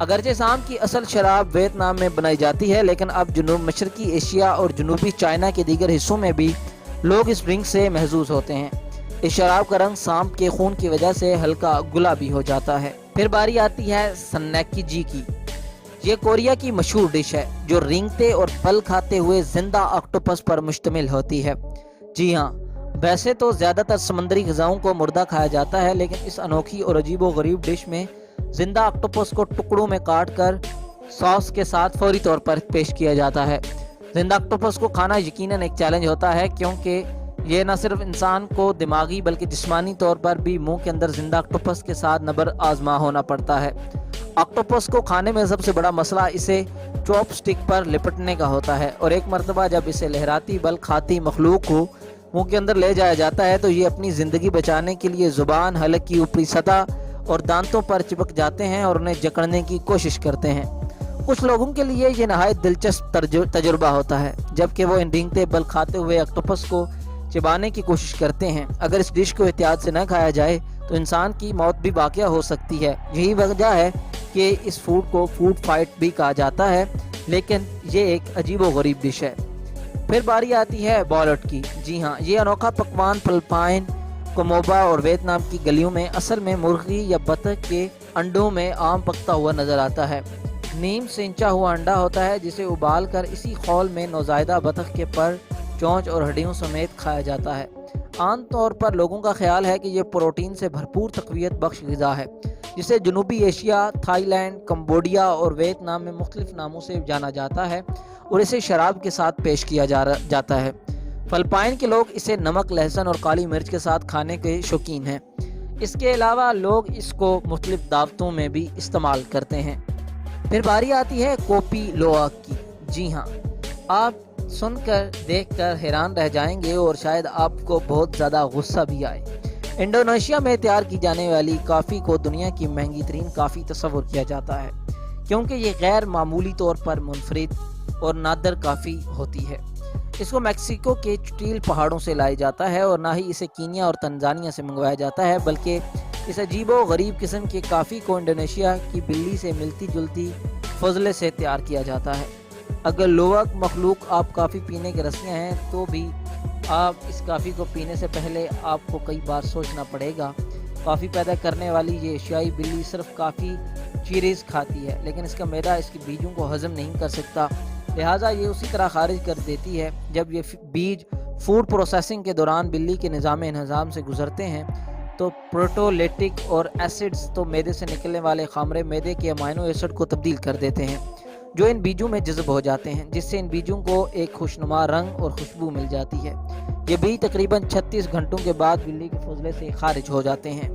اگرچہ شام کی اصل شراب ویتنام میں بنائی جاتی ہے، لیکن اب جنوب مشرقی ایشیا اور جنوبی چائنا کے دیگر حصوں میں بھی لوگ اس ڈرنک سے محظوظ ہوتے ہیں۔ اس شراب کا رنگ سانپ کے خون کی وجہ سے ہلکا گلابی ہو جاتا ہے۔ پھر باری آتی ہے سنیکی جی کی۔ یہ کوریا کی مشہور ڈش ہے جو رینگتے اور پھل کھاتے ہوئے زندہ آکٹوپس پر مشتمل ہوتی ہے۔ جی ہاں، ویسے تو زیادہ تر سمندری غذاؤں کو مردہ کھایا جاتا ہے، لیکن اس انوکھی اور عجیب و غریب ڈش میں زندہ آکٹوپس کو ٹکڑوں میں کاٹ کر ساس کے ساتھ فوری طور پر پیش کیا جاتا ہے۔ زندہ آکٹوپس کو کھانا یقیناً ایک چیلنج ہوتا ہے، کیونکہ یہ نہ صرف انسان کو دماغی بلکہ جسمانی طور پر بھی منہ کے اندر زندہ آکٹوپس کے ساتھ نبر آزما ہونا پڑتا ہے۔ آکٹوپس کو کھانے میں سب سے بڑا مسئلہ اسے چاپ سٹک پر لپٹنے کا ہوتا ہے، اور ایک مرتبہ جب اسے لہراتی بل کھاتی مخلوق کو منہ کے اندر لے جایا جاتا ہے تو یہ اپنی زندگی بچانے کے لیے زبان، حلق کی اوپری سطح اور دانتوں پر چپک جاتے ہیں اور انہیں جکڑنے کی کوشش کرتے ہیں۔ کچھ لوگوں کے لیے یہ نہایت دلچسپ تجربہ ہوتا ہے، جبکہ وہ ان رینگتے بل کھاتے ہوئے آکٹوپس کو چبانے کی کوشش کرتے ہیں۔ اگر اس ڈش کو احتیاط سے نہ کھایا جائے تو انسان کی موت بھی واقع ہو سکتی ہے۔ یہی وجہ ہے کہ اس فوڈ کو فوڈ فائٹ بھی کہا جاتا ہے، لیکن یہ ایک عجیب و غریب ڈش ہے۔ پھر باری آتی ہے بالٹ کی۔ جی ہاں، یہ انوکھا پکوان فلپائن، کوموبا اور ویتنام کی گلیوں میں اصل میں مرغی یا بطخ کے انڈوں میں عام پکتا ہوا نظر آتا ہے۔ نیم سینچا ہوا انڈا ہوتا ہے جسے ابال کر اسی خول میں نوزائیدہ بطخ کے پر، چونچ اور ہڈیوں سمیت کھایا جاتا ہے۔ عام طور پر لوگوں کا خیال ہے کہ یہ پروٹین سے بھرپور تقویت بخش غذا ہے، جسے جنوبی ایشیا، تھائی لینڈ، کمبوڈیا اور ویتنام میں مختلف ناموں سے جانا جاتا ہے اور اسے شراب کے ساتھ پیش کیا جاتا ہے۔ فلپائن کے لوگ اسے نمک، لہسن اور کالی مرچ کے ساتھ کھانے کے شوقین ہیں۔ اس کے علاوہ لوگ اس کو مختلف دعوتوں میں بھی استعمال کرتے ہیں۔ پھر باری آتی ہے کوپی لوآک کی۔ جی ہاں، آپ سن کر دیکھ کر حیران رہ جائیں گے اور شاید آپ کو بہت زیادہ غصہ بھی آئے۔ انڈونیشیا میں تیار کی جانے والی کافی کو دنیا کی مہنگی ترین کافی تصور کیا جاتا ہے، کیونکہ یہ غیر معمولی طور پر منفرد اور نادر کافی ہوتی ہے۔ اس کو میکسیکو کے چٹیل پہاڑوں سے لایا جاتا ہے، اور نہ ہی اسے کینیا اور تنزانیہ سے منگوایا جاتا ہے، بلکہ اس عجیب و غریب قسم کے کافی کو انڈونیشیا کی بلی سے ملتی جلتی فضلے سے تیار کیا جاتا ہے۔ اگر لوآک مخلوق آپ کافی پینے کے رسیاں ہیں تو بھی آپ اس کافی کو پینے سے پہلے آپ کو کئی بار سوچنا پڑے گا۔ کافی پیدا کرنے والی یہ ایشیائی بلی صرف کافی چیریز کھاتی ہے، لیکن اس کا معدہ اس کے بیجوں کو ہضم نہیں کر سکتا، لہٰذا یہ اسی طرح خارج کر دیتی ہے۔ جب یہ بیج فوڈ پروسیسنگ کے دوران بلی کے نظام انہضام سے گزرتے ہیں تو پروٹولیٹک اور ایسڈز تو معدے سے نکلنے والے خامرے معدے کے امائنو ایسڈ کو تبدیل کر دیتے ہیں، جو ان بیجوں میں جذب ہو جاتے ہیں، جس سے ان بیجوں کو ایک خوشنما رنگ اور خوشبو مل جاتی ہے۔ یہ بیج تقریباً 36 گھنٹوں کے بعد بلی کے فضلے سے خارج ہو جاتے ہیں۔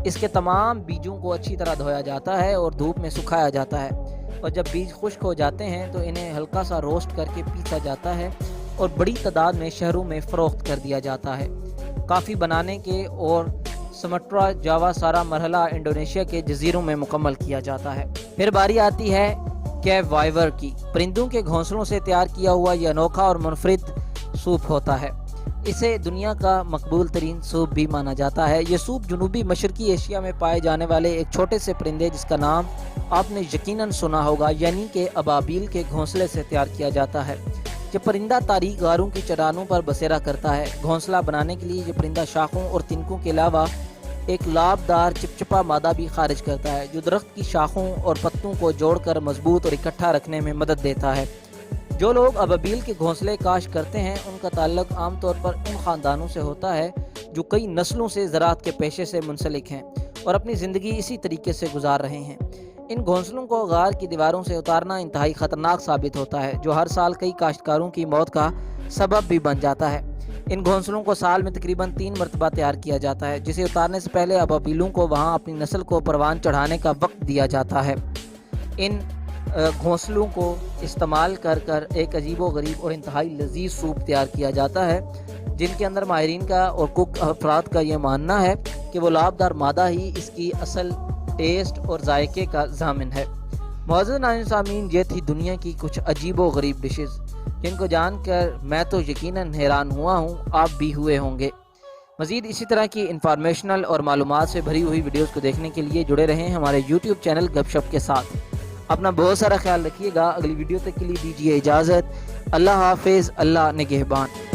اس کے تمام بیجوں کو اچھی طرح دھویا جاتا ہے اور دھوپ میں سکھایا جاتا ہے، اور جب بیج خشک ہو جاتے ہیں تو انہیں ہلکا سا روسٹ کر کے پیسا جاتا ہے اور بڑی تعداد میں شہروں میں فروخت کر دیا جاتا ہے۔ کافی بنانے کے اور سمٹرا جاوا سارا مرحلہ انڈونیشیا کے جزیروں میں مکمل کیا جاتا ہے۔ پھر باری آتی ہے کیو وائور کی۔ پرندوں کے گھونسلوں سے تیار کیا ہوا یہ انوکھا اور منفرد سوپ ہوتا ہے۔ اسے دنیا کا مقبول ترین سوپ بھی مانا جاتا ہے۔ یہ سوپ جنوبی مشرقی ایشیا میں پائے جانے والے ایک چھوٹے سے پرندے جس کا نام آپ نے یقیناً سنا ہوگا، یعنی کہ ابابیل کے گھونسلے سے تیار کیا جاتا ہے۔ یہ پرندہ تاریک غاروں کی چٹانوں پر بسیرا کرتا ہے۔ گھونسلہ بنانے کے لیے یہ پرندہ شاخوں اور تنکوں کے علاوہ ایک لابدار چپچپا مادہ بھی خارج کرتا ہے، جو درخت کی شاخوں اور پتوں کو جوڑ کر مضبوط اور اکٹھا رکھنے میں مدد دیتا ہے۔ جو لوگ ابابیل کے گھونسلے کاشت کرتے ہیں ان کا تعلق عام طور پر ان خاندانوں سے ہوتا ہے جو کئی نسلوں سے زراعت کے پیشے سے منسلک ہیں اور اپنی زندگی اسی طریقے سے گزار رہے ہیں۔ ان گھونسلوں کو غار کی دیواروں سے اتارنا انتہائی خطرناک ثابت ہوتا ہے، جو ہر سال کئی کاشتکاروں کی موت کا سبب بھی بن جاتا ہے۔ ان گھونسلوں کو سال میں تقریباً 3 مرتبہ تیار کیا جاتا ہے، جسے اتارنے سے پہلے ابابیلوں کو وہاں اپنی نسل کو پروان چڑھانے کا وقت دیا جاتا ہے۔ ان گھونسلوں کو استعمال کر ایک عجیب و غریب اور انتہائی لذیذ سوپ تیار کیا جاتا ہے، جن کے اندر ماہرین کا اور کک افراد کا یہ ماننا ہے کہ وہ لابدار مادہ ہی اس کی اصل ٹیسٹ اور ذائقے کا ضامن ہے۔ معزز ناظرین سامعین، یہ تھی دنیا کی کچھ عجیب و غریب ڈشز جن کو جان کر میں تو یقیناً حیران ہوا ہوں، آپ بھی ہوئے ہوں گے۔ مزید اسی طرح کی انفارمیشنل اور معلومات سے بھری ہوئی ویڈیوز کو دیکھنے کے لیے جڑے رہیں ہمارے یوٹیوب چینل گپ شپ کے ساتھ۔ اپنا بہت سارا خیال رکھیے گا. اگلی ویڈیو تک کے لیے دیجیے اجازت. اللہ حافظ. اللہ نگہبان.